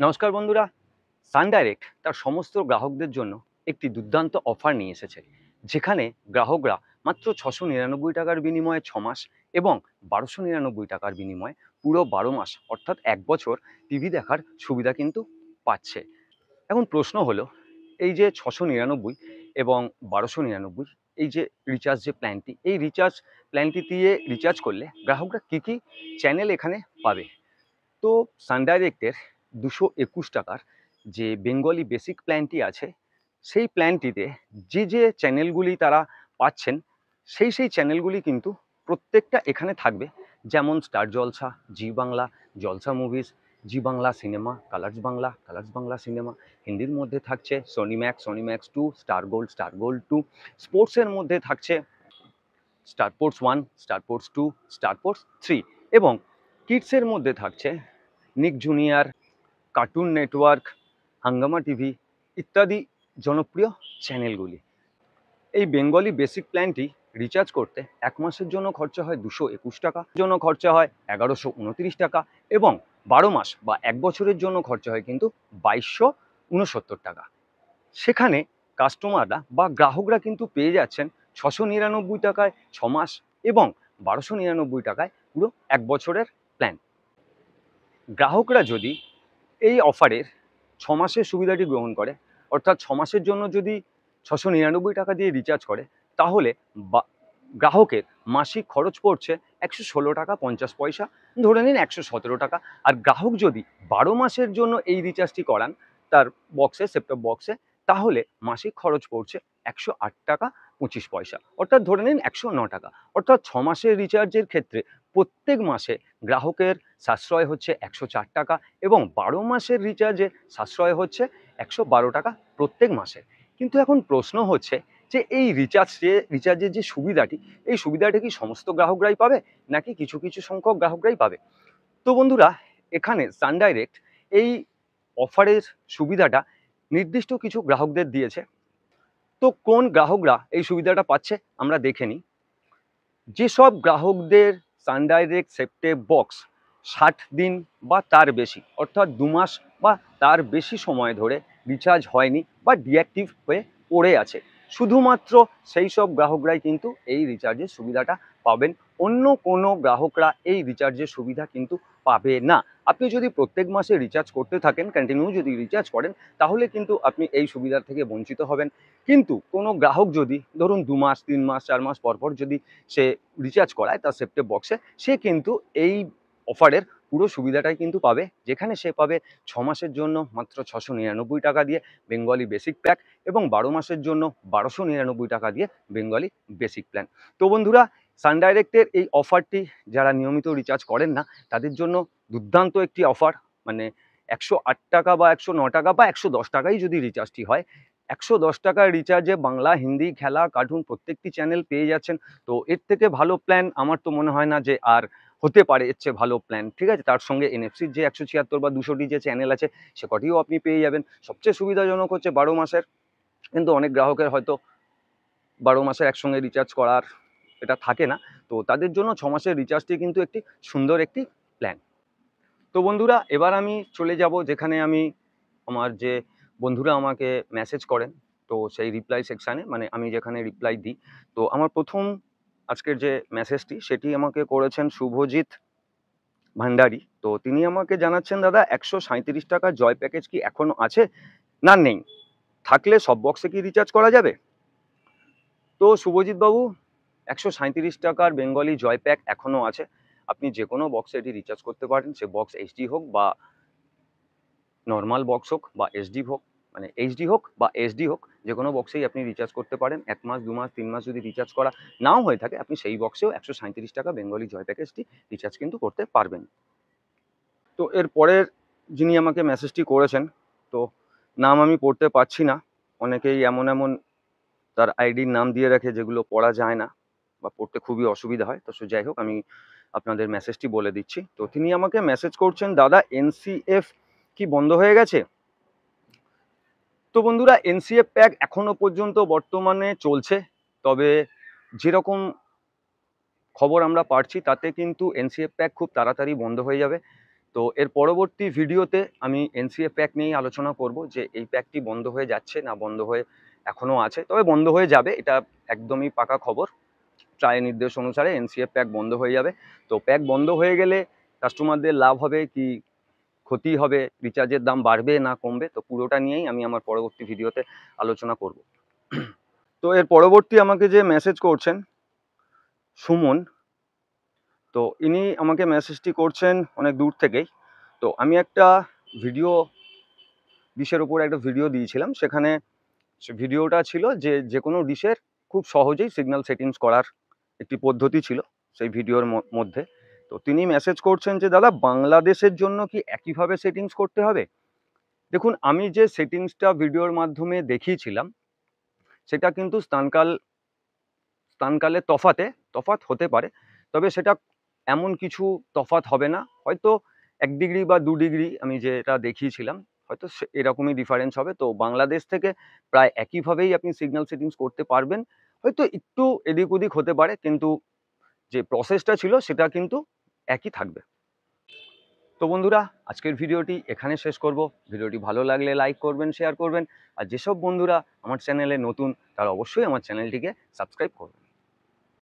নমস্কার বন্ধুরা। সান ডাইরেক্ট তার সমস্ত গ্রাহকদের জন্য একটি দুর্দান্ত অফার নিয়ে এসেছে, যেখানে গ্রাহকরা মাত্র 699 টাকার বিনিময়ে 6 মাস এবং 1299 টাকার বিনিময়ে পুরো 12 মাস অর্থাৎ 1 বছর টিভি দেখার সুবিধা কিন্তু পাচ্ছে। এখন প্রশ্ন হলো, এই যে 699 এবং 1299, এই যে রিচার্জ যে প্ল্যানটি, এই রিচার্জ প্ল্যানটি দিয়ে রিচার্জ করলে গ্রাহকরা কী কী চ্যানেল এখানে পাবে। তো সান ডাইরেক্টের 221 টাকার যে বেঙ্গলি বেসিক প্ল্যানটি আছে, সেই প্ল্যানটিতে যে যে চ্যানেলগুলি তারা পাচ্ছেন, সেই চ্যানেলগুলি কিন্তু প্রত্যেকটা এখানে থাকবে। যেমন Star Jalsha, Zee Bangla, Jalsha Movies, Zee Bangla Cinema, Colors Bangla Cinema. হিন্দির মধ্যে থাকছে সোনি ম্যাক্স 2, স্টার গোল্ড 2। স্পোর্টসের মধ্যে থাকছে star sports 1, star sports 2, star sports 3। এবং কিডসের মধ্যে থাকছে নিক জুনিয়র, কার্টুন নেটওয়ার্ক, হাঙ্গামা টিভি ইত্যাদি জনপ্রিয় চ্যানেলগুলি। এই বেঙ্গলি বেসিক প্ল্যানটি রিচার্জ করতে 1 মাসের জন্য খরচা হয় 221 টাকা, জন্য খরচা হয় 1129 টাকা, এবং 12 মাস বা 1 বছরের জন্য খরচা হয় কিন্তু 2269 টাকা। সেখানে কাস্টমাররা বা গ্রাহকরা কিন্তু পেয়ে যাচ্ছেন 699 টাকায় 6 মাস এবং 1299 টাকায় পুরো 1 বছরের প্ল্যান। গ্রাহকরা যদি এই অফারের 6 মাসের সুবিধাটি গ্রহণ করে, অর্থাৎ 6 মাসের জন্য যদি 699 টাকা দিয়ে রিচার্জ করে, তাহলে গ্রাহকের মাসিক খরচ পড়ছে 116 টাকা 50 পয়সা, ধরে নিন 117 টাকা। আর গ্রাহক যদি 12 মাসের জন্য এই রিচার্জটি করান তার বক্সে, সেটটপ বক্সে, তাহলে মাসিক খরচ পড়ছে 108 টাকা 25 পয়সা, অর্থাৎ ধরে নিন 109 টাকা। অর্থাৎ 6 মাসের রিচার্জের ক্ষেত্রে প্রত্যেক মাসে গ্রাহকের সাশ্রয় হচ্ছে 104 টাকা, এবং 12 মাসের রিচার্জে সাশ্রয় হচ্ছে 112 টাকা প্রত্যেক মাসে। কিন্তু এখন প্রশ্ন হচ্ছে যে এই রিচার্জের যে সুবিধাটি, এই সুবিধাটি কি সমস্ত গ্রাহকরাই পাবে, নাকি কিছু কিছু সংখ্যক গ্রাহকরাই পাবে? তো বন্ধুরা, এখানে সান ডাইরেক্ট এই অফারের সুবিধাটা নির্দিষ্ট কিছু গ্রাহকদের দিয়েছে। তো কোন গ্রাহকরা এই সুবিধাটা পাচ্ছে আমরা দেখে নিই। যেসব গ্রাহকদের সান ডাইরেক্ট সেটটপ বক্স 60 দিন বা তার বেশি, অর্থাৎ 2 মাস বা তার বেশি সময় ধরে রিচার্জ হয়নি বা ডিঅ্যাক্টিভ হয়ে পড়ে আছে, শুধুমাত্র সেই সব গ্রাহকরাই কিন্তু এই রিচার্জের সুবিধাটা পাবেন। অন্য কোনো গ্রাহকরা এই রিচার্জের সুবিধা কিন্তু পাবে না। আপনি যদি প্রত্যেক মাসে রিচার্জ করতে থাকেন, কন্টিনিউ যদি রিচার্জ করেন, তাহলে কিন্তু আপনি এই সুবিধার থেকে বঞ্চিত হবেন। কিন্তু কোনো গ্রাহক যদি ধরুন 2 মাস, 3 মাস, 4 মাস পরপর যদি সে রিচার্জ করায় তার সেটটপ বক্সে, সে কিন্তু এই অফারের পুরো সুবিধাটাই কিন্তু পাবে, যেখানে সে পাবে 6 মাসের জন্য মাত্র 699 টাকা দিয়ে বেঙ্গলি বেসিক প্যাক, এবং 12 মাসের জন্য 1299 টাকা দিয়ে বেঙ্গলি বেসিক প্ল্যান। তো বন্ধুরা, সান ডাইরেক্টের এই অফারটি যারা নিয়মিত রিচার্জ করেন না, তাদের জন্য দুর্দান্ত একটি অফার। মানে 108 টাকা বা 109 টাকা বা 110 টাকাই যদি রিচার্জটি হয়, 110 টাকার রিচার্জে বাংলা, হিন্দি, খেলা, কার্টুন প্রত্যেকটি চ্যানেল পেয়ে যাচ্ছেন। তো এর থেকে ভালো প্ল্যান আমার তো মনে হয় না যে আর হতে পারে, এর চেয়ে ভালো প্ল্যান। ঠিক আছে, তার সঙ্গে এনএফসির যে 176 বা 200টি যে চ্যানেল আছে, সে কটিও আপনি পেয়ে যাবেন। সবচেয়ে সুবিধাজনক হচ্ছে 12 মাসের, কিন্তু অনেক গ্রাহকের হয়তো 12 মাসের একসঙ্গে রিচার্জ করার এটা থাকে না। তো তাদের জন্য 6 মাসের রিচার্জটি কিন্তু একটি সুন্দর একটি প্ল্যান। তো বন্ধুরা, এবার আমি চলে যাব যেখানে আমি আমার যে বন্ধুরা আমাকে মেসেজ করেন, তো সেই রিপ্লাই সেকশানে, মানে আমি যেখানে রিপ্লাই দিই। তো আমার প্রথম আজকের যে মেসেজটি, সেটি আমাকে করেছেন শুভজিৎ ভান্ডারী। তো তিনি আমাকে জানাচ্ছেন, দাদা 137 টাকা জয় প্যাকেজ কি এখনো আছে না নেই? থাকলে সব বক্সে কি রিচার্জ করা যাবে? তো শুভজিৎ বাবু, 137 টাকার বেঙ্গলি জয় প্যাক এখনো আছে। আপনি যে কোনো বক্সে এটি রিচার্জ করতে পারেন, সে বক্স এইচডি হোক বা নর্মাল বক্স হোক বা এসডি হোক, মানে এইচডি হোক বা এসডি হোক, যে কোনো বক্সেই আপনি রিচার্জ করতে পারেন। 1 মাস, 2 মাস, 3 মাস যদি রিচার্জ করা নাও হয়ে থাকে, আপনি সেই বক্সেও 137 টাকা বেঙ্গলি জয় প্যাকেজটি রিচার্জ কিন্তু করতে পারবেন। তো এর পরের যিনি আমাকে মেসেজটি করেছেন, তো নাম আমি পড়তে পারছি না। অনেকেই এমন এমন তার আইডির নাম দিয়ে রাখে যেগুলো পড়া যায় না বা পড়তে খুবই অসুবিধা হয়। তো যাই হোক, আমি আপনাদের মেসেজটি বলে দিচ্ছি। তো তিনি আমাকে মেসেজ করছেন, দাদা এনসিএফ কি বন্ধ হয়ে গেছে? তো বন্ধুরা, এনসিএফ প্যাক এখনো পর্যন্ত বর্তমানে চলছে। তবে যেরকম খবর আমরা পাচ্ছি, তাতে কিন্তু এনসিএফ প্যাক খুব তাড়াতাড়ি বন্ধ হয়ে যাবে। তো এর পরবর্তী ভিডিওতে আমি এনসিএ প্যাক নিয়েই আলোচনা করব যে এই প্যাকটি বন্ধ হয়ে যাচ্ছে না বন্ধ হয়ে এখনও আছে, তবে বন্ধ হয়ে যাবে, এটা একদমই পাকা খবর। ট্রাই নির্দেশ অনুসারে এনসিএ প্যাক বন্ধ হয়ে যাবে। তো প্যাক বন্ধ হয়ে গেলে কাস্টমারদের লাভ হবে কি ক্ষতি হবে, রিচার্জের দাম বাড়বে না কমবে, তো পুরোটা নিয়েই আমি আমার পরবর্তী ভিডিওতে আলোচনা করব। তো এর পরবর্তী আমাকে যে মেসেজ করছেন সুমন, তো ইনি আমাকে মেসেজটি করছেন অনেক দূর থেকেই। তো আমি একটা ভিডিও ডিশের উপর একটা ভিডিও দিয়েছিলাম, সেখানে ভিডিওটা ছিল যে যে কোনো ডিশের খুব সহজেই সিগন্যাল সেটিংস করার একটি পদ্ধতি ছিল সেই ভিডিওর মধ্যে। তো তিনি মেসেজ করছেন যে দাদা বাংলাদেশের জন্য কি একইভাবে সেটিংস করতে হবে? দেখুন, আমি যে সেটিংসটা ভিডিওর মাধ্যমে দেখিয়েছিলাম সেটা কিন্তু স্থানকালে তফাৎ হতে পারে, তবে সেটা এমন কিছু তফাৎ হবে না, হয়তো 1 ডিগ্রি বা 2 ডিগ্রি আমি যেটা দেখিয়েছিলাম হয়তো এরকমই ডিফারেন্স হবে। তো বাংলাদেশ থেকে প্রায় একইভাবেই আপনি সিগন্যাল সেটিংস করতে পারবেন, হয়তো একটু এদিক ওদিক হতে পারে, কিন্তু যে প্রসেসটা ছিল সেটা কিন্তু একই থাকবে। তো বন্ধুরা, আজকের ভিডিওটি এখানে শেষ করব। ভিডিওটি ভালো লাগলে লাইক করবেন, শেয়ার করবেন, আর যেসব বন্ধুরা আমার চ্যানেলে নতুন তারা অবশ্যই আমার চ্যানেলটিকে সাবস্ক্রাইব করবেন।